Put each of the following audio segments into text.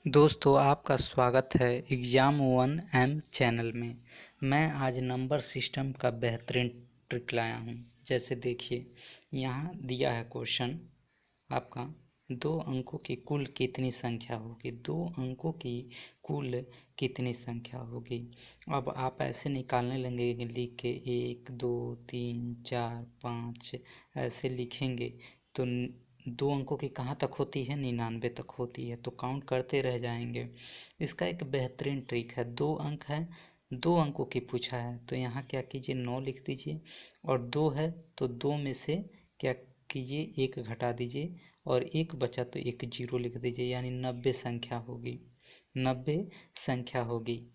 दोस्तों आपका स्वागत है एग्ज़ाम 1M चैनल में। मैं आज नंबर सिस्टम का बेहतरीन ट्रिक लाया हूँ। जैसे देखिए, यहाँ दिया है क्वेश्चन आपका, 2 अंकों की कुल कितनी संख्या होगी। 2 अंकों की कुल कितनी संख्या होगी। अब आप ऐसे निकालने लगेंगे, लिख के 1 2 3 4 5 ऐसे लिखेंगे तो 2 अंकों की कहाँ तक होती है, 99 तक होती है। तो काउंट करते रह जाएंगे। इसका एक बेहतरीन ट्रिक है। 2 अंक है, 2 अंकों की पूछा है तो यहाँ क्या कीजिए, 9 लिख दीजिए। और 2 है तो 2 में से क्या कीजिए, 1 घटा दीजिए और 1 बचा तो एक 0 लिख दीजिए, यानी 90 संख्या होगी। 90 संख्या होगी।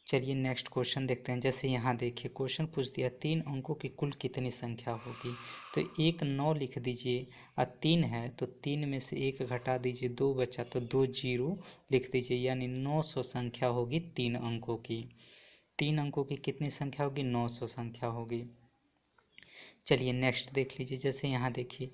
चलिए नेक्स्ट क्वेश्चन देखते हैं। जैसे यहाँ देखिए, क्वेश्चन पूछ दिया 3 अंकों की कुल कितनी संख्या होगी। तो एक 9 लिख दीजिए और 3 है तो 3 में से 1 घटा दीजिए, 2 बचा तो 2 0 लिख दीजिए, यानी 900 संख्या होगी 3 अंकों की। 3 अंकों की कितनी संख्या होगी, 900 संख्या होगी। चलिए नेक्स्ट देख लीजिए। जैसे यहाँ देखिए,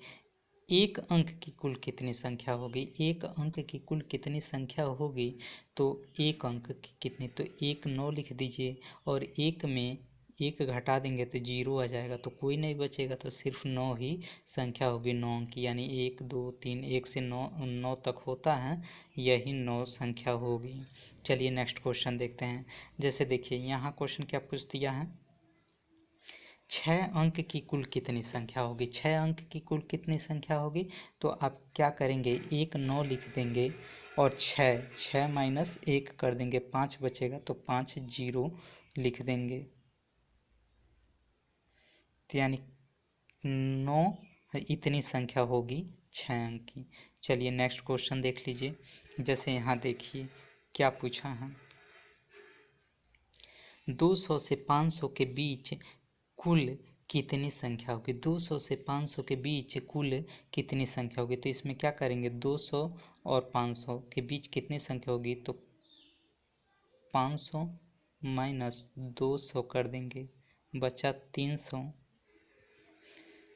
1 अंक की कुल कितनी संख्या होगी। 1 अंक की कुल कितनी संख्या होगी, तो 1 अंक की कितनी, तो 1 9 लिख दीजिए और 1 में 1 घटा देंगे तो 0 आ जाएगा, तो कोई नहीं बचेगा, तो सिर्फ 9 ही संख्या होगी 9 की, यानी 1 2 3 1 से 9 9 तक होता है, यही 9 संख्या होगी। चलिए नेक्स्ट क्वेश्चन देखते हैं। जैसे देखिए, यहाँ क्वेश्चन क्या पूछ दिया है, 6 अंक की कुल कितनी संख्या होगी। 6 अंक की कुल कितनी संख्या होगी, तो आप क्या करेंगे, 1 9 लिख देंगे और 6 माइनस 1 कर देंगे, 5 बचेगा तो 5 0 लिख देंगे, तो यानी 9 इतनी संख्या होगी 6 अंक की। चलिए नेक्स्ट क्वेश्चन देख लीजिए। जैसे यहाँ देखिए क्या पूछा है, 200 से 500 के बीच कुल कितनी संख्या होगी। 200 से 500 के बीच कुल कितनी संख्या होगी, तो इसमें क्या करेंगे, 200 और 500 के बीच कितनी संख्या होगी, तो 500 माइनस 200 कर देंगे, बचा 300,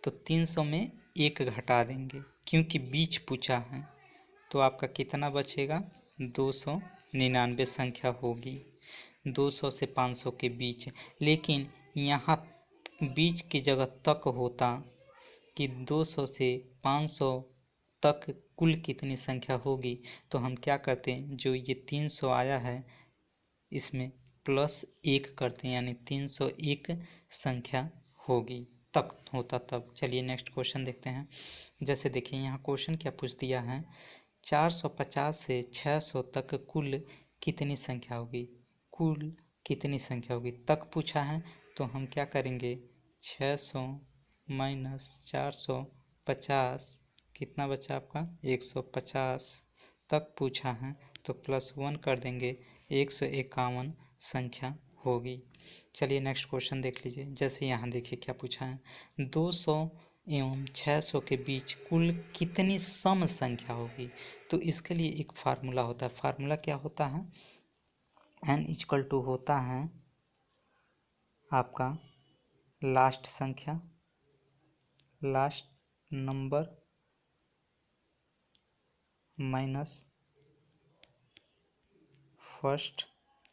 तो 300 में 1 घटा देंगे क्योंकि बीच पूछा है, तो आपका कितना बचेगा, 299 संख्या होगी 200 से 500 के बीच। लेकिन यहाँ बीच की जगह तक होता कि 200 से 500 तक कुल कितनी संख्या होगी, तो हम क्या करते हैं, जो ये 300 आया है इसमें +1 करते हैं, यानी 301 संख्या होगी, तक होता तब। चलिए नेक्स्ट क्वेश्चन देखते हैं। जैसे देखिए, यहाँ क्वेश्चन क्या पूछ दिया है, 450 से 600 तक कुल कितनी संख्या होगी। कुल कितनी संख्या होगी तक पूछा है, तो हम क्या करेंगे, 600 माइनस 450, कितना बचा आपका, 150 तक पूछा है, तो +1 कर देंगे, 151 संख्या होगी। चलिए नेक्स्ट क्वेश्चन देख लीजिए। जैसे यहाँ देखिए क्या पूछा है, 200 एवं 600 के बीच कुल कितनी सम संख्या होगी। तो इसके लिए एक फार्मूला होता है। फार्मूला क्या होता है, n = होता है आपका लास्ट संख्या, last number minus first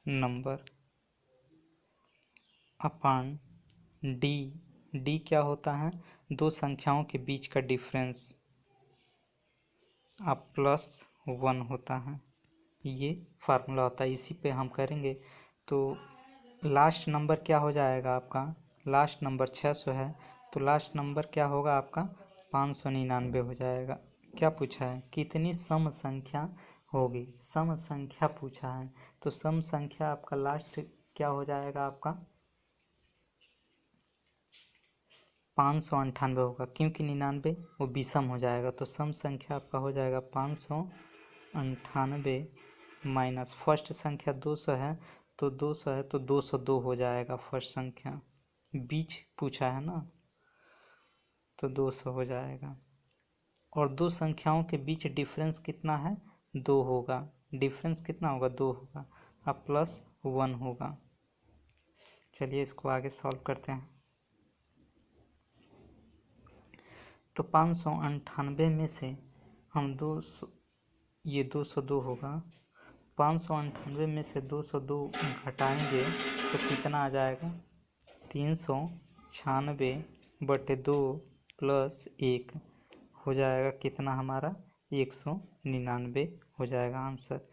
number upon D. D क्या होता है, दो संख्याओं के बीच का डिफरेंस, अब +1 होता है, ये फार्मूला होता है। इसी पे हम करेंगे तो लास्ट नंबर क्या हो जाएगा आपका, लास्ट नंबर 600 है तो लास्ट नंबर क्या होगा आपका, 599 हो जाएगा। क्या पूछा है, कितनी सम संख्या होगी, सम संख्या पूछा है, तो सम संख्या आपका लास्ट क्या हो जाएगा आपका, 598 होगा, क्योंकि 99 वो विषम हो जाएगा, तो सम संख्या आपका हो जाएगा 598 माइनस फर्स्ट संख्या 200 है, तो 200 है तो 202 हो जाएगा फर्स्ट संख्या, बीच पूछा है ना, तो 200 हो जाएगा। और दो संख्याओं के बीच डिफरेंस कितना है, 2 होगा, डिफरेंस कितना होगा, 2 होगा, अब +1 होगा। चलिए इसको आगे सॉल्व करते हैं। तो 598 में से हम 200, ये 202 होगा, 598 में से 202 घटाएंगे तो कितना आ जाएगा? 396/2 प्लस 1 हो जाएगा कितना हमारा? 199 हो जाएगा आंसर।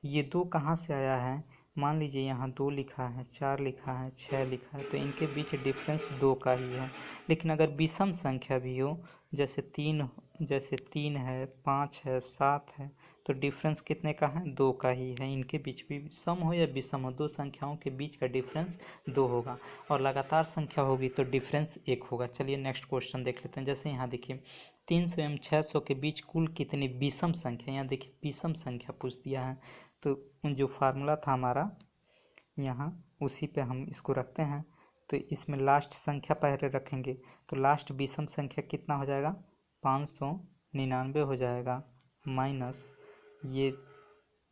ये 2 कहाँ से आया है? मान लीजिए यहाँ 2 लिखा है, 4 लिखा है, 6 लिखा है, तो इनके बीच डिफरेंस 2 का ही है। लेकिन अगर विषम संख्या भी हो, जैसे 3 है, 5 है, 7 है, तो डिफरेंस कितने का है? 2 का ही है। इनके बीच भी सम हो या विषम हो, 2 संख्याओं के बीच का डिफरेंस 2 होगा। और लगातार संख्या होगी तो डिफरेंस 1 होगा। चलिए नेक्स्ट क्वेश्चन देख लेते हैं। जैसे यहाँ देखिए 300 एवं 600 के बीच कुल कितनी विषम संख्या, यहाँ देखिए विषम संख्या पूछ दिया है, तो जो फार्मूला था हमारा यहाँ उसी पे हम इसको रखते हैं। तो इसमें लास्ट संख्या पहले रखेंगे, तो लास्ट विषम संख्या कितना हो जाएगा? 599 हो जाएगा, माइनस ये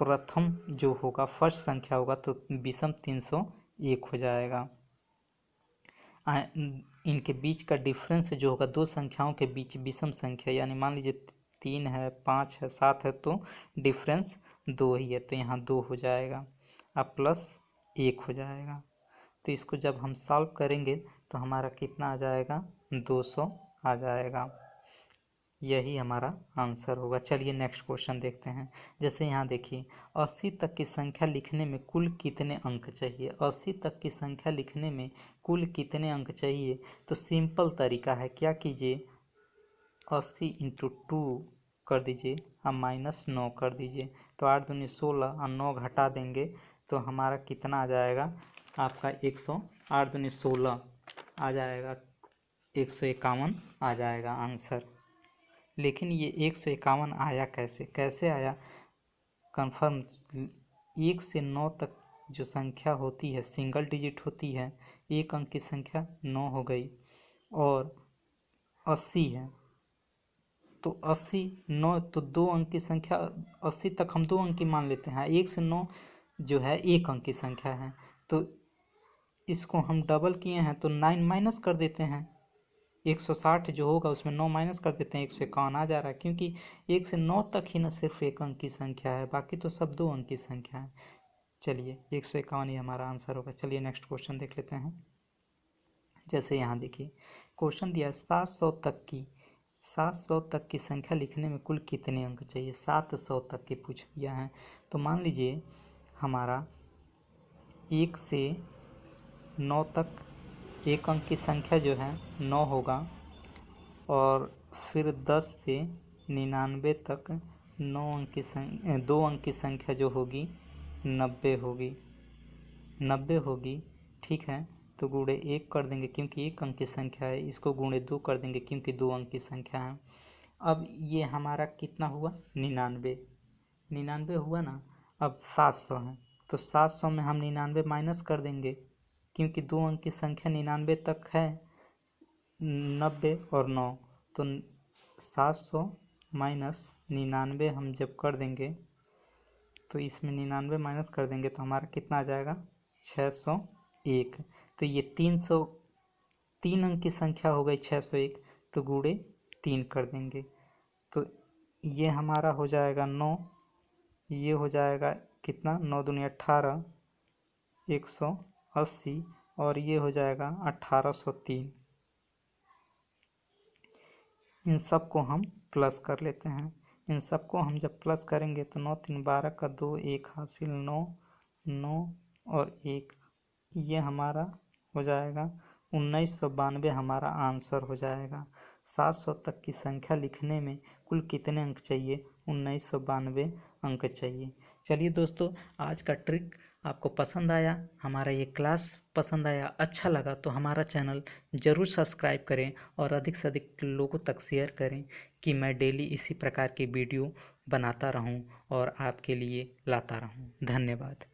प्रथम जो होगा फर्स्ट संख्या होगा तो विषम 301 हो जाएगा। इनके बीच का डिफरेंस जो होगा 2 संख्याओं के बीच विषम संख्या, यानी मान लीजिए 3 है, 5 है, 7 है, तो डिफरेंस 2 ही है, तो यहाँ 2 हो जाएगा। अब प्लस 1 हो जाएगा। तो इसको जब हम सॉल्व करेंगे तो हमारा कितना आ जाएगा? 200 आ जाएगा। यही हमारा आंसर होगा। चलिए नेक्स्ट क्वेश्चन देखते हैं। जैसे यहाँ देखिए 80 तक की संख्या लिखने में कुल कितने अंक चाहिए? 80 तक की संख्या लिखने में कुल कितने अंक चाहिए? तो सिंपल तरीका है, क्या कीजिए 80 × 2 कर दीजिए और -9 कर दीजिए, तो 8 दूनी 16 और 9 घटा देंगे तो हमारा कितना आ जाएगा? आपका 8 दूनी 16 आ जाएगा, 151 आ जाएगा आंसर। लेकिन ये 151 आया कैसे आया? कन्फर्म 1 से 9 तक जो संख्या होती है सिंगल डिजिट होती है, एक अंक की संख्या 9 हो गई, और 80 है तो 80 9 तो 2 अंक की संख्या, 80 तक हम 2 अंक की मान लेते हैं। 1 से 9 जो है 1 अंक की संख्या है, तो इसको हम डबल किए हैं तो 9 माइनस कर देते हैं। 160 जो होगा उसमें 9 माइनस कर देते हैं, 151 आ जा रहा है, क्योंकि 1 से 9 तक ही ना सिर्फ 1 अंक की संख्या है, बाकी तो सब 2 अंक की संख्या है। चलिए 151 ही हमारा आंसर होगा। चलिए नेक्स्ट क्वेश्चन देख लेते हैं। जैसे यहाँ देखिए क्वेश्चन दिया है 700 तक की संख्या लिखने में कुल कितने अंक चाहिए? 700 तक के पूछ दिया है। तो मान लीजिए हमारा 1 से 9 तक एक अंक की संख्या जो है 9 होगा, और फिर 10 से 99 तक 2 अंक की संख्या जो होगी 90 होगी। ठीक है, तो गुणे 1 कर देंगे क्योंकि 1 अंक की संख्या है, इसको गुणे 2 कर देंगे क्योंकि 2 अंक की संख्या है। अब ये हमारा कितना हुआ? 99 हुआ ना। अब 700 है तो 700 में हम 99 माइनस कर देंगे क्योंकि 2 अंक की संख्या 99 तक है, 90 और 9, तो 700 माइनस 99 हम जब कर देंगे तो इसमें 99 माइनस कर देंगे तो हमारा कितना आ जाएगा? 601। तो ये 3 अंक की संख्या हो गई 601, तो गुणे 3 कर देंगे तो ये हमारा हो जाएगा 9, ये हो जाएगा कितना? 9 दूनी 18, 180, और ये हो जाएगा 1803। इन सब को हम प्लस कर लेते हैं। इन सब को हम जब प्लस करेंगे तो 9 3 12 का 2, 1 हासिल 9 और 1, ये हमारा हो जाएगा 1992 हमारा आंसर हो जाएगा। 700 तक की संख्या लिखने में कुल कितने अंक चाहिए? 1992 अंक चाहिए। चलिए दोस्तों, आज का ट्रिक आपको पसंद आया, हमारा ये क्लास पसंद आया, अच्छा लगा तो हमारा चैनल ज़रूर सब्सक्राइब करें और अधिक से अधिक लोगों तक शेयर करें कि मैं डेली इसी प्रकार की वीडियो बनाता रहूं और आपके लिए लाता रहूं। धन्यवाद।